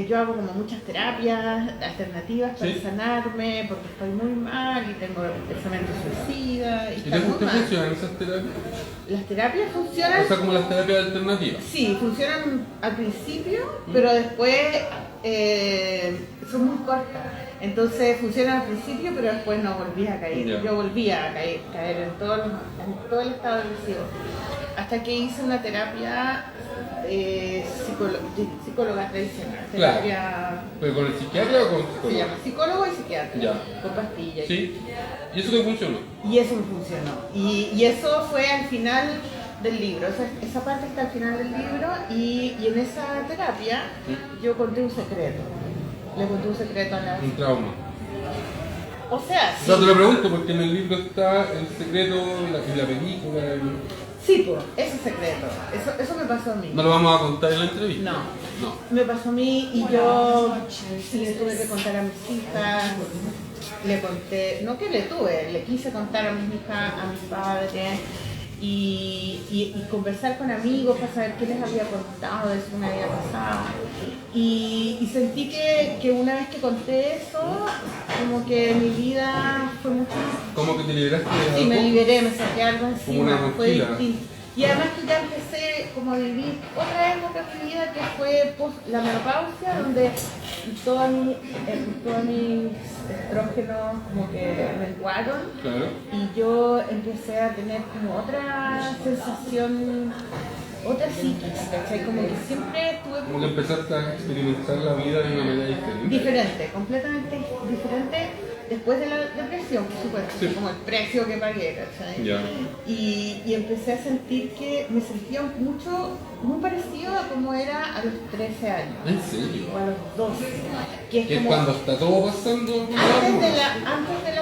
yo hago como muchas terapias alternativas para sanarme, porque estoy muy mal y tengo pensamientos suicidas. ¿Y te funcionan esas terapias? Las terapias funcionan... O sea, como las terapias alternativas. Sí, funcionan al principio, pero después son muy cortas. Entonces funcionan al principio, pero después no volví a caer. Yeah. Yo volví a caer en todo el estado depresivo. Hasta que hice una terapia psicóloga tradicional. Terapia... Claro. ¿Pero con el psiquiatra o con psicólogo? Se llama psicólogo y psiquiatra. Ya. Con pastillas. Sí. ¿Y eso te funcionó? Y eso me funcionó. Y eso fue al final del libro. Esa parte está al final del libro y en esa terapia yo conté un secreto. Le conté un secreto a la... Un trauma. O sea, sí. No, te lo pregunto porque en el libro está el secreto y la película. Sí, pues, ese secreto. Eso me pasó a mí. ¿No lo vamos a contar en la entrevista? No. Me pasó a mí y yo le tuve que contar a mis hijas. Le conté, no que le quise contar a mis hijas, a mis padres. Y conversar con amigos para saber qué les había contado de eso que me había pasado. Y sentí que una vez que conté eso, como que mi vida fue mucho más... ¿Cómo que te liberaste de algo? Sí, me liberé, me saqué algo encima, como una fue mochila. distinto. Y además que ya empecé como a vivir otra época de mi vida que fue la menopausia, donde todos mis estrógenos como que menguaron. Claro. Y yo empecé a tener como otra sensación, otra psiquis, ¿cachai? Como que siempre estuve Como que empezaste a experimentar la vida de una manera diferente. diferente, completamente diferente después de la depresión, por supuesto, Sí. como el precio que pagué, ¿cachai? Ya. Y empecé a sentir que me sentía muy parecido a como era a los 13 años. ¿En serio? O a los 12. Que es Que es como cuando está todo pasando. antes de las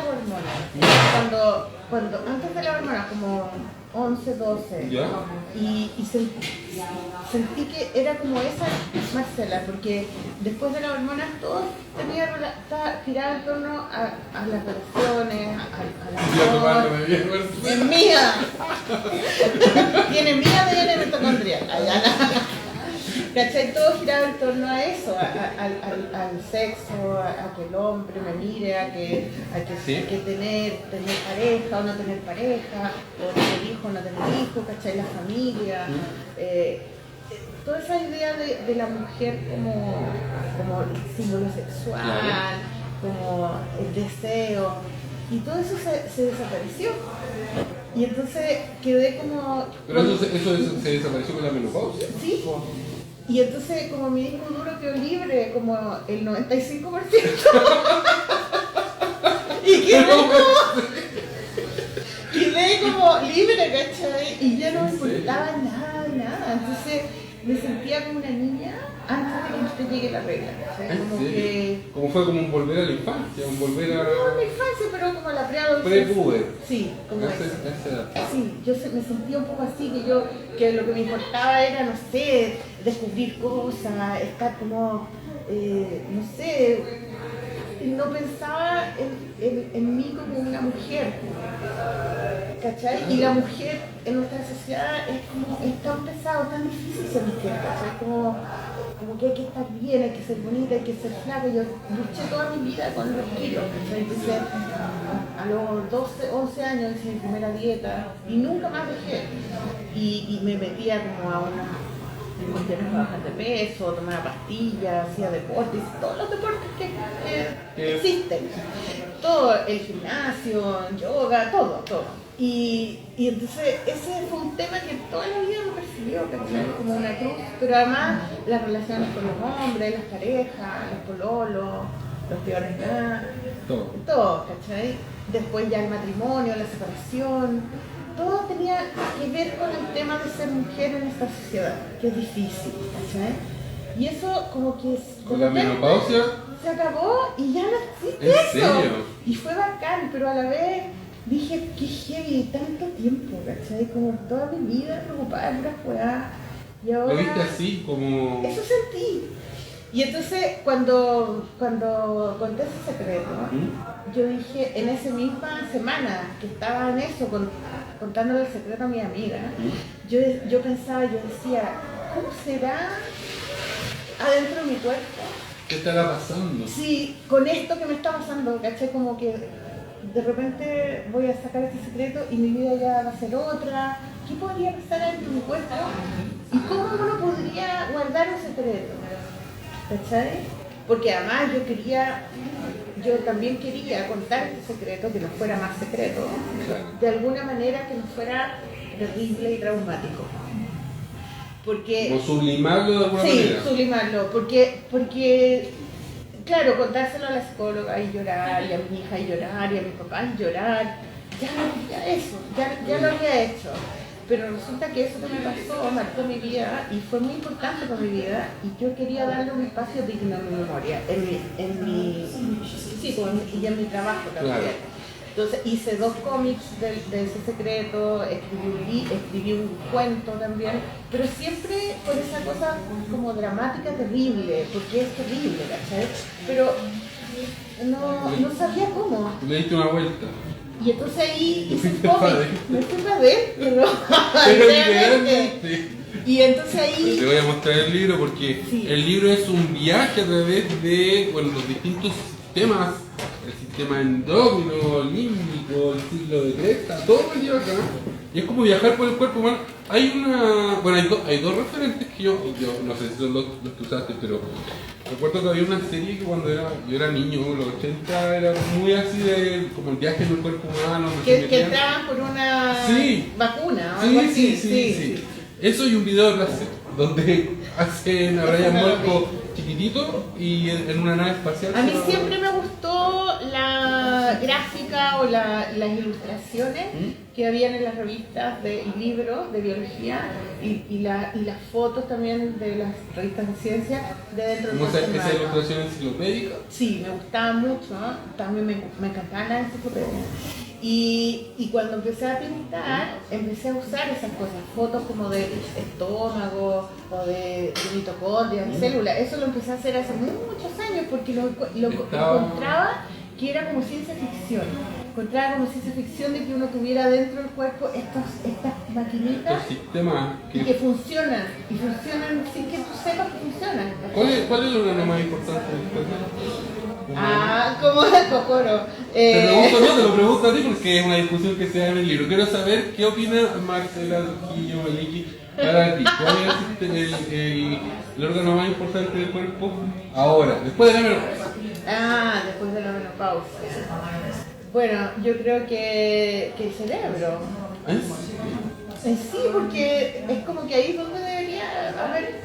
hormonas. Antes de las hormonas, como 11, 12. ¿Ya? Y sentí que era como esa Marcela, porque después de las hormonas todo giraba en torno a las relaciones, Yo al amor. tomándome bien, Marcela. ¡Es mía! Tiene mía de mitocondrial. ¿Cachai? Todo giraba en torno a eso, al sexo, a que el hombre me mire, a que tener pareja o no tener pareja, o tener hijo o no tener hijo, ¿cachai? La familia. Toda esa idea de la mujer como símbolo sexual, Claro. como el deseo, y todo eso se desapareció. Y entonces quedé como... Pero eso se desapareció con la menopausia. Sí, po. Y entonces como mi disco duro quedó libre, como el 95%. Y quedé como libre, ¿cachai? Y ya no me importaba nada. Entonces me sentía como una niña antes de que llegue la regla, ¿cachai? ¿En Como serio? que... Como fue como un volver a la infancia, un volver a... No, en mi infancia, pero como a la preadolescencia. Pre-puber. Sí, como eso. Esa edad. Sí, yo me sentía un poco así, que lo que me importaba era, no sé, descubrir cosas, estar como, no sé, no pensaba en mí como una mujer, ¿cachai? Y la mujer en nuestra sociedad es tan pesado, tan difícil ser mujer, ¿cachai? Como que hay que estar bien, hay que ser bonita, hay que ser flaca. Yo luché toda mi vida con los kilos, ¿cachai? Empecé a los 12, 11 años, hice mi primera dieta y nunca más dejé. Y me metía como a unas cuestiones para bajar de peso, tomaba pastillas, hacía deportes, todos los deportes que existen. Todo, el gimnasio, yoga, todo. Y entonces ese fue un tema que toda la vida me persiguió, ¿cachai? Como una cruz, pero además las relaciones con los hombres, las parejas, los pololos, los peores nada, todo, ¿cachai? Después ya el matrimonio, la separación, todo tenía que ver con el tema de ser mujer en esta sociedad, que es difícil, ¿cachai? Y eso como que... ¿Con la menopausia? Se acabó y ya no existe ¿En eso. serio? Y fue bacán, pero a la vez dije, qué heavy, tanto tiempo, ¿cachai? Como toda mi vida preocupada de puras weas. Y ahora... ¿Lo viste así como...? Eso sentí. Y entonces cuando conté ese secreto, yo dije, en esa misma semana que estaba en eso, contándole el secreto a mi amiga, yo pensaba, yo decía, ¿cómo será adentro de mi cuerpo. ¿Qué estará pasando? Sí, con esto que me está pasando, ¿cachai? Como que de repente voy a sacar este secreto y mi vida ya va a ser otra. ¿Qué podría pasar adentro de mi cuerpo? ¿Y cómo uno podría guardar un secreto? ¿Cachai? Porque además yo también quería contar este secreto, que no fuera más secreto, de alguna manera que no fuera terrible y traumático. Porque, ¿Como sublimarlo de alguna sí, manera? Sí, sublimarlo, porque, claro, contárselo a la psicóloga y llorar, y a mi hija y llorar, y a mi papá y llorar, ya lo había hecho. Pero resulta que eso que me pasó marcó mi vida y fue muy importante para mi vida y yo quería darle un espacio digno a mi memoria, y en mi trabajo también. Claro. Entonces hice 2 cómics de ese secreto, escribí un cuento también, pero siempre con esa cosa como dramática terrible, porque es terrible, ¿cachai? Pero no sabía cómo. Le diste una vuelta. Y entonces ahí hice un fuiste cómic, padre. me fui para adentro, Pero realmente. literalmente. Y entonces ahí... Te voy a mostrar el libro porque Sí. el libro es un viaje a través de los distintos sistemas, el sistema endócrino, límbico, el ciclo de Cresta, todo lo lleva acá. Y es como viajar por el cuerpo humano. Hay dos referentes que yo no sé si son los que usaste, pero recuerdo que había una serie que cuando yo era niño, en los 80, era muy así de como el viaje en el cuerpo humano. Que entraban por una vacuna o algo así. Sí. Eso y un video de placer, donde hacen a Brian Molko chiquitito y en una nave espacial. A mí siempre me gustó la gráfica o las ilustraciones que habían en las revistas y libros de biología y las fotos también de las revistas de ciencia de dentro del ¿Cómo cuerpo esa humano. ilustración enciclopédica? Sí, me gustaba mucho, ¿no? También me encantaban las enciclopedias. Y cuando empecé a pintar, empecé a usar esas cosas, fotos como de estómago o de mitocondrias, de células. Eso lo empecé a hacer hace muchos años porque lo encontraba que era como ciencia ficción. Encontraba como ciencia ficción de que uno tuviera dentro del cuerpo estas maquinitas Los sistemas que funcionan y funcionan sin que tú sepas que funcionan. ¿Cuál es el órgano más importante del cuerpo? Como el cocoro. Te lo pregunto a ti porque es una discusión que se da en el libro. Quiero saber qué opina Marcela Trujillo Maliki para ti. ¿Cuál es el órgano más importante del cuerpo ahora, después de la menopausia? Después de la menopausia. Bueno, yo creo que el cerebro. Sí, porque es como que ahí es donde debería haber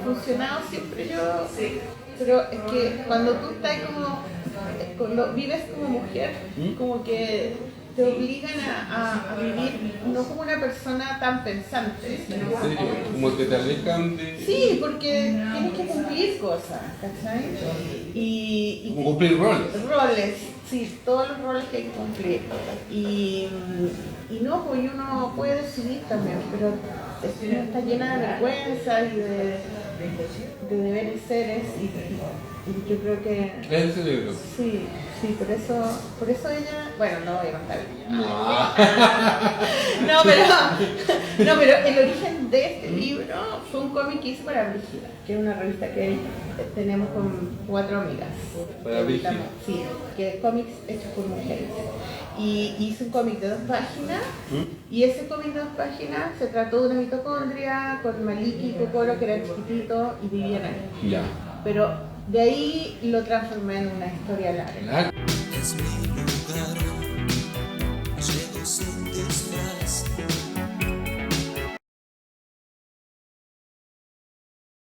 funcionado siempre yo. Pero es que cuando tú estás cuando vives como mujer, como que te obligan a vivir no como una persona tan pensante, sino ¿En serio? Como que te alejan de... Sí, porque tienes que cumplir cosas, ¿cachai? Como cumplir roles. Roles, sí, todos los roles que hay que cumplir. Y no, pues uno puede decidir también, pero uno está llena de vergüenza y de deberes seres y yo creo que... Es el cerebro. Sí, por eso ella... Bueno, no voy a contar. No, pero el origen de este libro fue un cómic que hice para Brígida, que es una revista que tenemos con 4 amigas. Para Brígida. Sí, que es cómics hechos por mujeres. Y hice un cómic de 2 páginas, y ese cómic de 2 páginas se trató de una mitocondria con Maliki y Cocoro, que eran chiquititos y vivían ahí. Ya. Pero de ahí lo transformé en una historia larga. Es mi lugar.